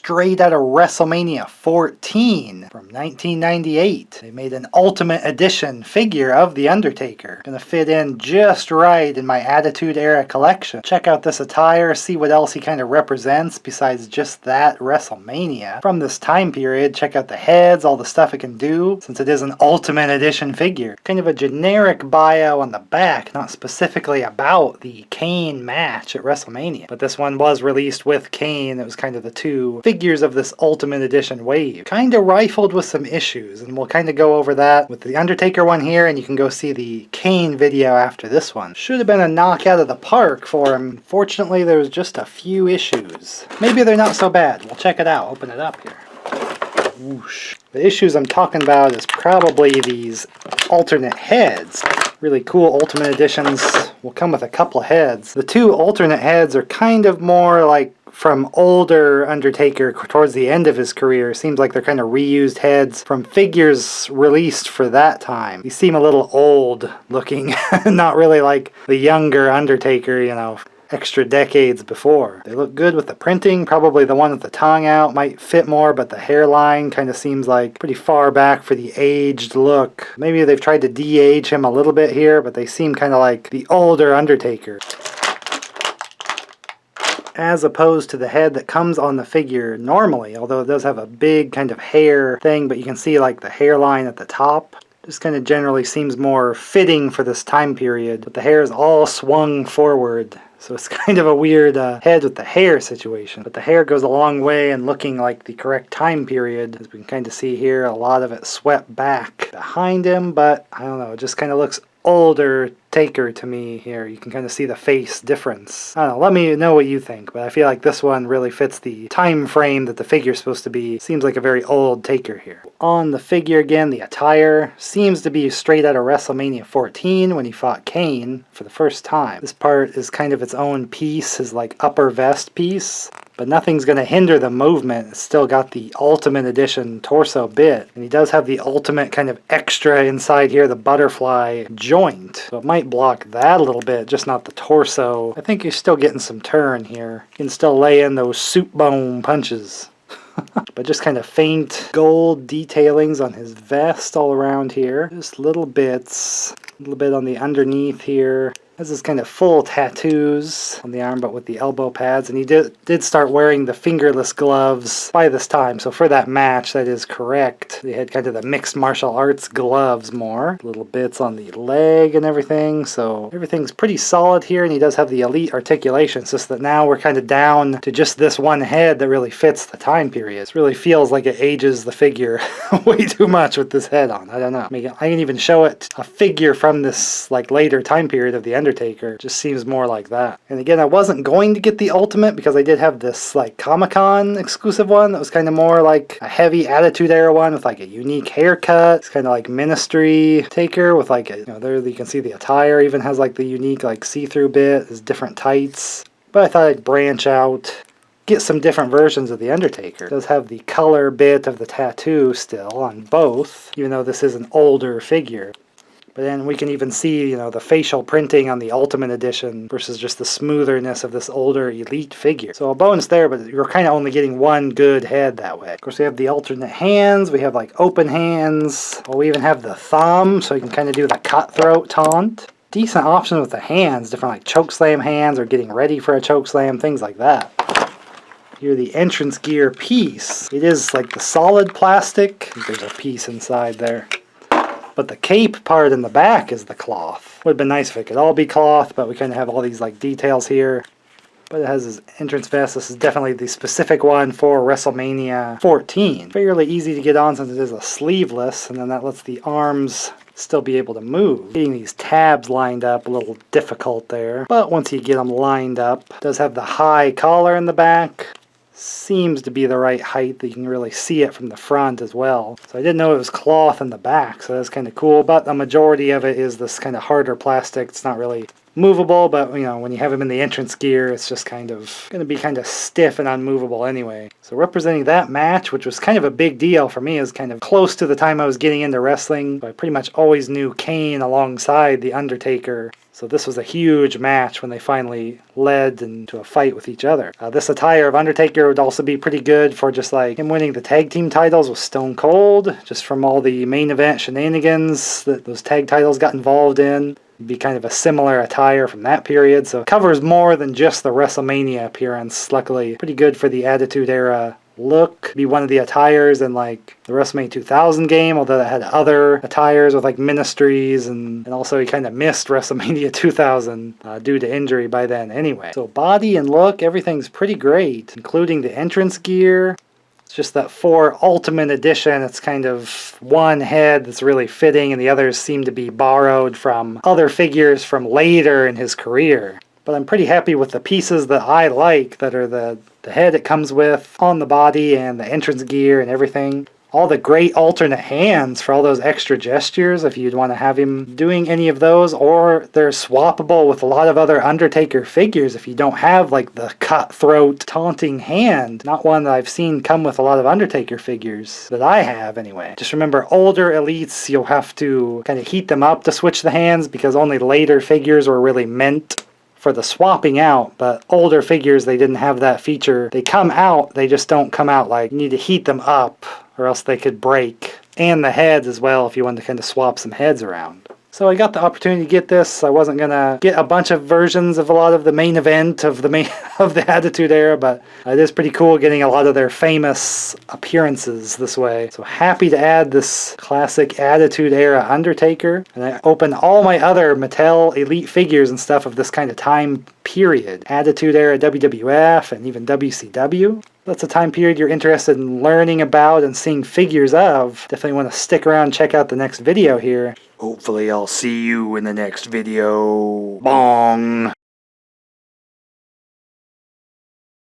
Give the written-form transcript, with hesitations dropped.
straight out of WrestleMania 14 from 1998. They made an Ultimate Edition figure of The Undertaker. Gonna fit in just right in my Attitude Era collection. Check out this attire, see what else he kind of represents besides just that WrestleMania. From this time period, check out the heads, all the stuff it can do, since it is an Ultimate Edition figure. Kind of a generic bio on the back, not specifically about the Kane match at WrestleMania. But this one was released with Kane. It was kind of the two figures of this Ultimate Edition wave. Kind of rifled with some issues, and we'll kind of go over that with the Undertaker one here, and you can go see the Kane video after this one. Should have been a knockout of the park for him. Fortunately, there was just a few issues. Maybe they're not so bad. We'll check it out. Open it up here. Whoosh. The issues I'm talking about is probably these alternate heads. Really cool Ultimate Editions will come with a couple of heads. The two alternate heads are kind of more like from older Undertaker towards the end of his career. Seems like they're kind of reused heads from figures released for that time. These seem a little old looking, not really like the younger Undertaker, you know, extra decades before. They look good with the printing. Probably the one with the tongue out might fit more, but the hairline kind of seems like pretty far back for the aged look. Maybe they've tried to de-age him a little bit here, but they seem kind of like the older Undertaker, as opposed to the head that comes on the figure normally, although it does have a big kind of hair thing, but you can see like the hairline at the top. Just kind of generally seems more fitting for this time period, but the hair is all swung forward. So it's kind of a weird head with the hair situation. But the hair goes a long way in looking like the correct time period. As we can kind of see here, a lot of it swept back behind him, but I don't know, it just kind of looks older Taker to me here. You can kind of see the face difference. I don't know, let me know what you think, but I feel like this one really fits the time frame that the figure's supposed to be. Seems like a very old Taker here. On the figure again, the attire seems to be straight out of WrestleMania 14 when he fought Kane for the first time. This part is kind of its own piece, his like upper vest piece. But nothing's going to hinder the movement. It's still got the Ultimate Edition torso bit. And he does have the ultimate kind of extra inside here, the butterfly joint. So it might block that a little bit, just not the torso. I think you're still getting some turn here. You can still lay in those soup bone punches. But just kind of faint gold detailings on his vest all around here. Just little bits. A little bit on the underneath here. Has this kind of full tattoos on the arm, but with the elbow pads. And he did start wearing the fingerless gloves by this time. So for that match, that is correct. They had kind of the mixed martial arts gloves more. Little bits on the leg and everything. So everything's pretty solid here. And he does have the elite articulation. It's just that now we're kind of down to just this one head that really fits the time period. It really feels like it ages the figure way too much with this head on. I don't know. I can even show it a figure from this like later time period of the Undertaker. Just seems more like that. And again, I wasn't going to get the Ultimate because I did have this like Comic-Con exclusive one that was kind of more like a heavy Attitude Era one with like a unique haircut. It's kind of like Ministry Taker with like a, you know, there you can see the attire even has like the unique like see-through bit. There's different tights. But I thought I'd branch out, get some different versions of the Undertaker. It does have the color bit of the tattoo still on both, even though this is an older figure. But then we can even see, you know, the facial printing on the Ultimate Edition versus just the smootherness of this older Elite figure. So a bonus there, but you're kind of only getting one good head that way. Of course, we have the alternate hands. We have like open hands. Well, we even have the thumb, so you can kind of do the cutthroat taunt. Decent option with the hands, different like chokeslam hands or getting ready for a chokeslam, things like that. Here, the entrance gear piece. It is like the solid plastic. There's a piece inside there. But the cape part in the back is the cloth. Would have been nice if it could all be cloth, but we kind of have all these like details here. But it has this entrance vest. This is definitely the specific one for WrestleMania 14. Fairly easy to get on since it is a sleeveless, and then that lets the arms still be able to move. Getting these tabs lined up a little difficult there, but once you get them lined up, it does have the high collar in the back. Seems to be the right height that you can really see it from the front as well. So I didn't know it was cloth in the back, so that's kind of cool, but the majority of it is this kind of harder plastic. It's not really movable, but you know, when you have him in the entrance gear, it's just kind of going to be kind of stiff and unmovable anyway. So representing that match, which was kind of a big deal for me, is kind of close to the time I was getting into wrestling. So I pretty much always knew Kane alongside the Undertaker. So this was a huge match when they finally led into a fight with each other. This attire of Undertaker would also be pretty good for just like him winning the tag team titles with Stone Cold, just from all the main event shenanigans that those tag titles got involved in. It'd be kind of a similar attire from that period, so it covers more than just the WrestleMania appearance. Luckily, pretty good for the Attitude Era look. Be one of the attires in like the WrestleMania 2000 game, although that had other attires with like ministries, and also he kind of missed WrestleMania 2000 due to injury by then anyway. So body and look, everything's pretty great, including the entrance gear. It's just that for Ultimate Edition, it's kind of one head that's really fitting, and the others seem to be borrowed from other figures from later in his career. But I'm pretty happy with the pieces that I like, that are the head it comes with on the body and the entrance gear and everything. All the great alternate hands for all those extra gestures if you'd want to have him doing any of those, or they're swappable with a lot of other Undertaker figures if you don't have like the cutthroat taunting hand. Not one that I've seen come with a lot of Undertaker figures that I have anyway. Just remember, older elites, you'll have to kind of heat them up to switch the hands, because only later figures were really meant for the swapping out, but older figures, they didn't have that feature. They come out, they just don't come out like you need to heat them up or else they could break. And the heads as well, if you wanted to kind of swap some heads around. So I got the opportunity to get this. I wasn't gonna get a bunch of versions of a lot of the main event of the Attitude Era, but it is pretty cool getting a lot of their famous appearances this way. So happy to add this classic Attitude Era Undertaker. And I open all my other Mattel Elite figures and stuff of this kind of time period. Attitude Era WWF and even WCW. That's a time period you're interested in learning about and seeing figures of. Definitely want to stick around and check out the next video here. Hopefully I'll see you in the next video. Bong!